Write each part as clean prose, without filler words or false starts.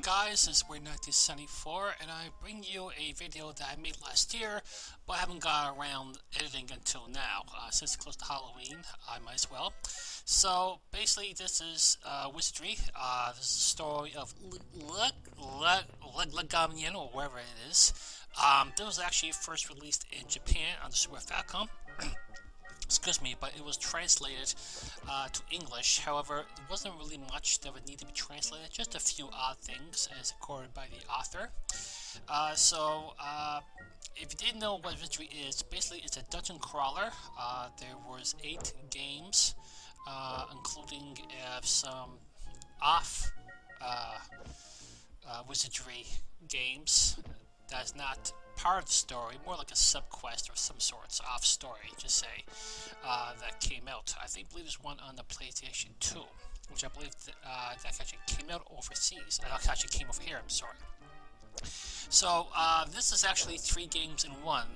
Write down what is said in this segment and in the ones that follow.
guys? This is Weird 1974, and I bring you a video that I made last year, but I haven't got around editing until now. Since it's close to Halloween, I might as well. So basically, this is Wizardry. This is the story of Llylgamyn, or wherever it is. This was actually first released in Japan on the Super Faimcom. Excuse me, but it was translated to English. However, there wasn't really much that would need to be translated, just a few odd things as recorded by the author. If you didn't know what Wizardry is, basically it's a dungeon crawler. There was 8 games, including some off Wizardry games that's not part of the story, more like a sub-quest or some sorts off story, just say, that came out. I believe there's one on the PlayStation 2, which I believe that actually came out overseas. It actually came over here, I'm sorry. So, this is actually 3 games in one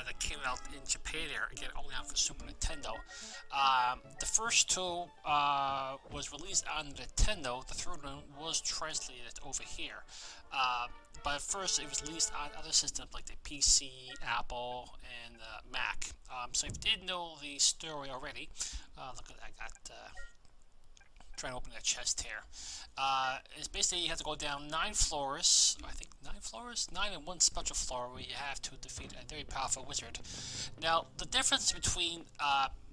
that came out in Japan here, again, only out for Super Nintendo. The first 2 was released on Nintendo, the third one was translated over here. But at first it was released on other systems like the PC, Apple, and Mac. So if you didn't know the story already, look at that, I got trying to open that chest here. It's basically you have to go down 9 floors, I think 9 floors? 9 and 1 special floor where you have to defeat a very powerful wizard. Now, the difference between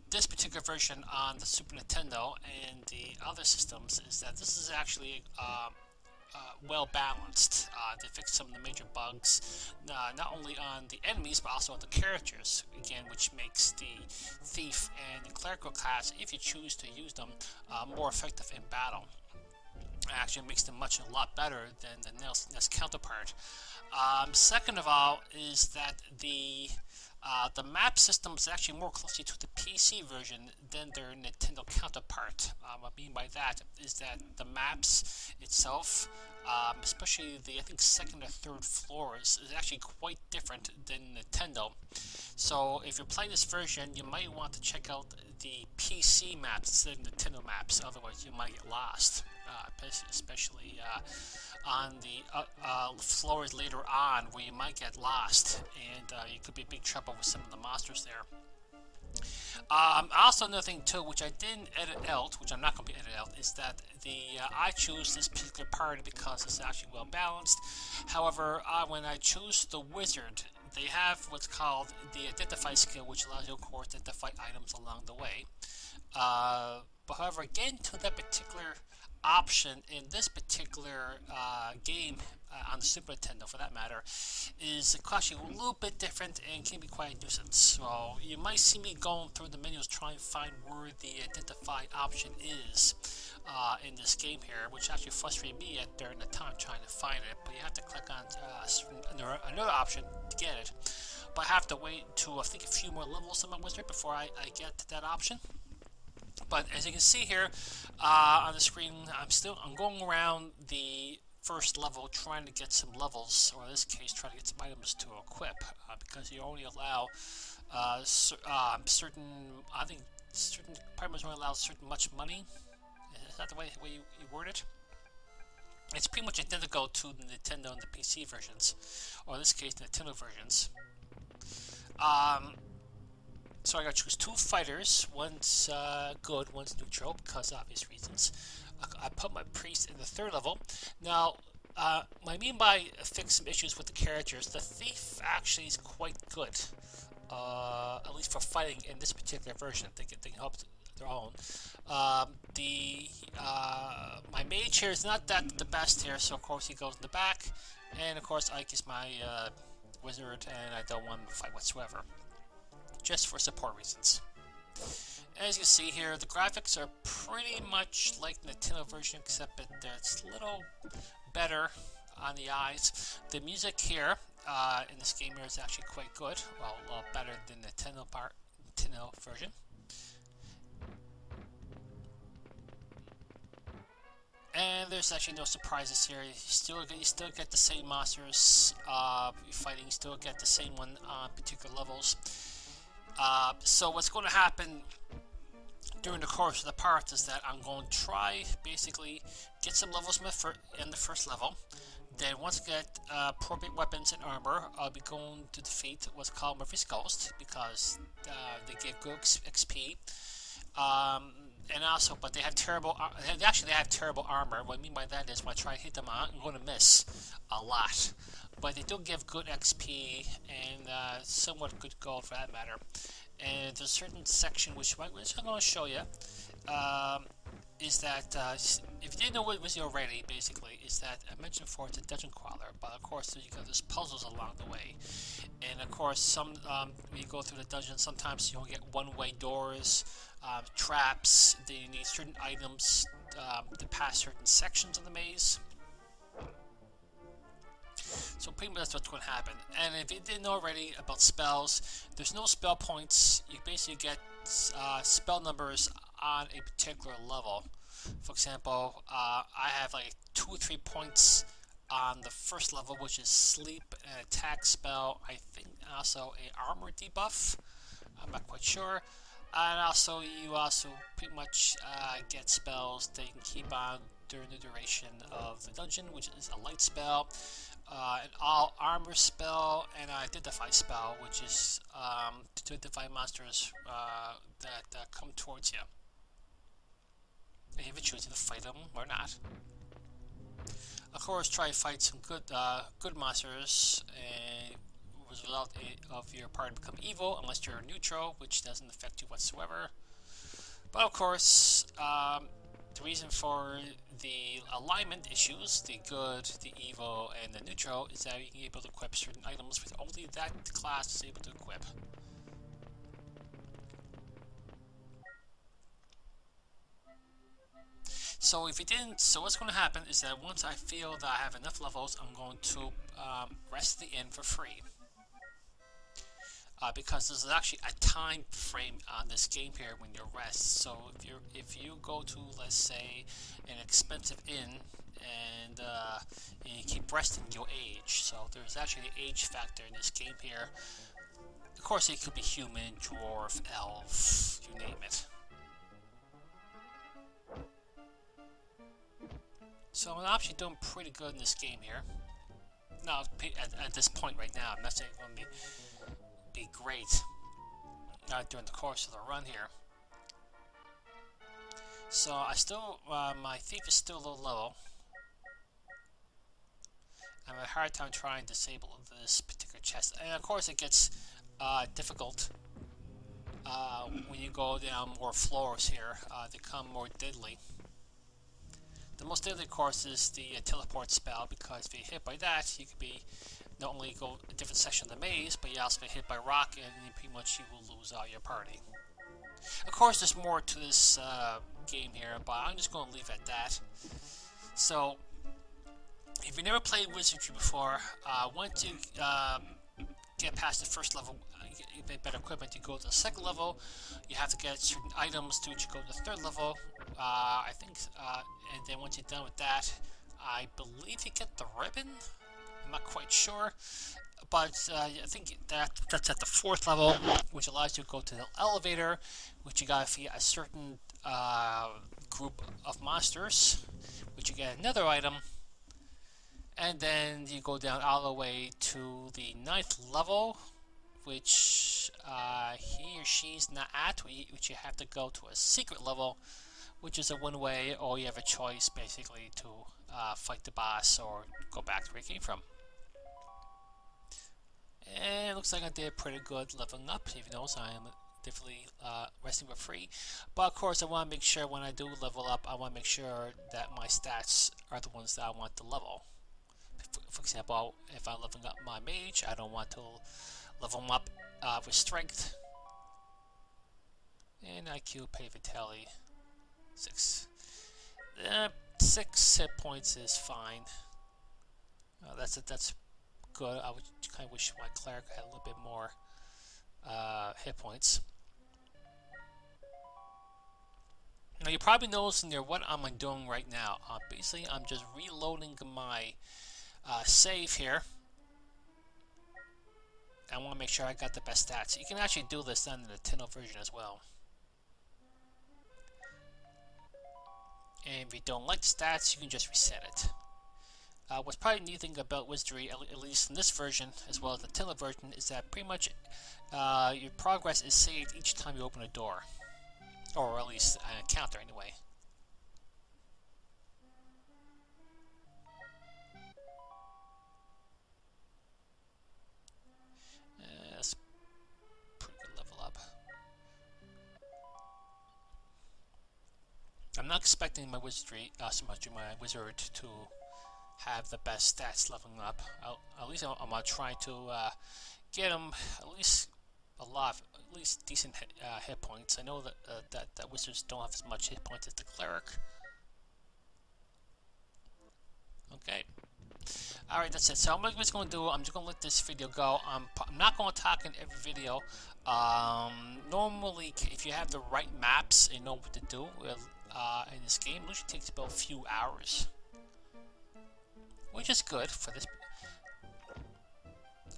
this particular version on the Super Nintendo and the other systems is that this is actually well balanced. They fixed some of the major bugs, not only on the enemies but also on the characters, again, which makes the thief and the clerical class, if you choose to use them, more effective in battle. It actually makes them a lot better than the NES counterpart. Second of all is that the map system is actually more closely to the PC version than their Nintendo counterpart. What I mean by that is that the maps itself, especially the I think 2nd or 3rd floors, is actually quite different than Nintendo. So if you're playing this version, you might want to check out the PC maps instead of Nintendo maps, otherwise you might get lost, especially on the floors later on where you might get lost, and you could be in big trouble with some of the monsters there. Also, another thing too, which I didn't edit out, which I'm not going to edit out, is that I choose this particular part because it's actually well balanced. However, when I choose the wizard, they have what's called the identify skill, which allows you, of course, to identify items along the way. But however, getting to that particular option in this particular game on the Super Nintendo, for that matter, is actually a little bit different and can be quite a nuisance. So you might see me going through the menus trying to find where the identify option is in this game here, which actually frustrated me during the time trying to find it. But you have to click on another option to get it. But I have to wait to I think a few more levels of my wizard before I get to that option. But as you can see here on the screen, I'm going around the first level trying to get some levels, or in this case trying to get some items to equip, because you only allow certain, I think certain pretty much only allows certain much money. Is that the way you word it? It's pretty much identical to the Nintendo and the PC versions, or in this case the Nintendo versions. So I gotta choose 2 fighters. One's good, one's neutral, because of obvious reasons. I put my priest in the 3rd level. Now, what I mean by fix some issues with the characters, the thief actually is quite good, at least for fighting in this particular version. They can help their own. My mage here is not the best here, so of course he goes in the back, and of course Ike is my wizard, and I don't want him to fight whatsoever, just for support reasons. As you see here, the graphics are pretty much like the Nintendo version, except that it's a little better on the eyes. The music here in this game here is actually quite good, well, a lot better than the Nintendo version. And there's actually no surprises here. You still get the same monsters you're fighting. You still get the same one on particular levels. So what's going to happen during the course of the part is that I'm going to try basically get some levels in the first level. Then once I get appropriate weapons and armor, I'll be going to defeat what's called Murphy's Ghost because they give good XP. And also, but they have terrible. They have terrible armor. What I mean by that is when I try to hit them out, I'm going to miss a lot. But they do give good XP and somewhat good gold for that matter. And there's a certain section which I'm going to show you. Is that if you didn't know what it was already, basically, is that I mentioned before it's a dungeon crawler, but of course you got these puzzles along the way, and of course when you go through the dungeon, sometimes you'll get one-way doors, traps. Then you need certain items to pass certain sections of the maze. So pretty much that's what's going to happen. And if you didn't know already about spells, there's no spell points. You basically get spell numbers on a particular level. For example, I have like 2 or 3 points on the first level, which is sleep, an attack spell, I think also a armor debuff. I'm not quite sure. And also you also pretty much get spells that you can keep on during the duration of the dungeon, which is a light spell, an all armor spell, and an identify spell, which is to identify monsters that come towards you. And you have a choice to fight them or not. Of course, try to fight some good monsters, and as a result of your party become evil, unless you're neutral, which doesn't affect you whatsoever. But of course, the reason for the alignment issues, the good, the evil, and the neutral, is that you can be able to equip certain items with only that class is able to equip. So if you didn't, so what's going to happen is that once I feel that I have enough levels, I'm going to rest the inn for free. Because there's actually a time frame on this game here when you rest. So if you go to, let's say, an expensive inn and you keep resting, you'll age. So there's actually an age factor in this game here. Of course, it could be human, dwarf, elf, you name it. So I'm actually doing pretty good in this game here. Now, at this point right now, I'm not saying it's going to be great during the course of the run here. So I still, my thief is still low level. I have a hard time trying to disable this particular chest, and of course it gets difficult when you go down more floors here. They become more deadly. The most deadly, of course, is the teleport spell, because if you hit by that, you could be not only go a different section of the maze, but you also get hit by rock, and pretty much you will lose all your party. Of course, there's more to this game here, but I'm just going to leave it at that. So, if you never played Wizardry before, once you get past the first level, you get better equipment, you go to the second level, you have to get certain items to which you go to the third level, I think, and then once you're done with that, I believe you get the ribbon. I'm not quite sure, but I think that's at the fourth level, which allows you to go to the elevator, which you got to defeat a certain group of monsters, which you get another item, and then you go down all the way to the 9th level, which he or she's not at, which you have to go to a secret level, which is a one-way, or you have a choice basically to fight the boss or go back to where you came from. And it looks like I did pretty good leveling up, even though I am definitely resting for free. But of course, I want to make sure when I do level up, I want to make sure that my stats are the ones that I want to level. For example, if I'm leveling up my mage, I don't want to level them up with strength. And IQ, pay vitality, 6. 6 hit points is fine. That's good. I would kind of wish my cleric had a little bit more hit points. Now you're probably noticing there what am I doing right now. Basically, I'm just reloading my save here. I want to make sure I got the best stats. You can actually do this on the Nintendo version as well. And if you don't like the stats, you can just reset it. What's probably neat thing about Wizardry, at least in this version, as well as the Tiller version, is that pretty much your progress is saved each time you open a door. Or at least an encounter, anyway. That's pretty good level up. I'm not expecting my Wizardry, my Wizard to have the best stats leveling up. At least I'm gonna try to get them at least at least decent hit points. I know that Wizards don't have as much hit points as the Cleric. Okay. Alright, that's it. So I'm just going to do, I'm just going to let this video go. I'm not going to talk in every video. Normally, if you have the right maps and know what to do in this game, it usually takes about a few hours. Which is good for this.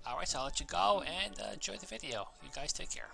Alright, so I'll let you go and enjoy the video. You guys take care.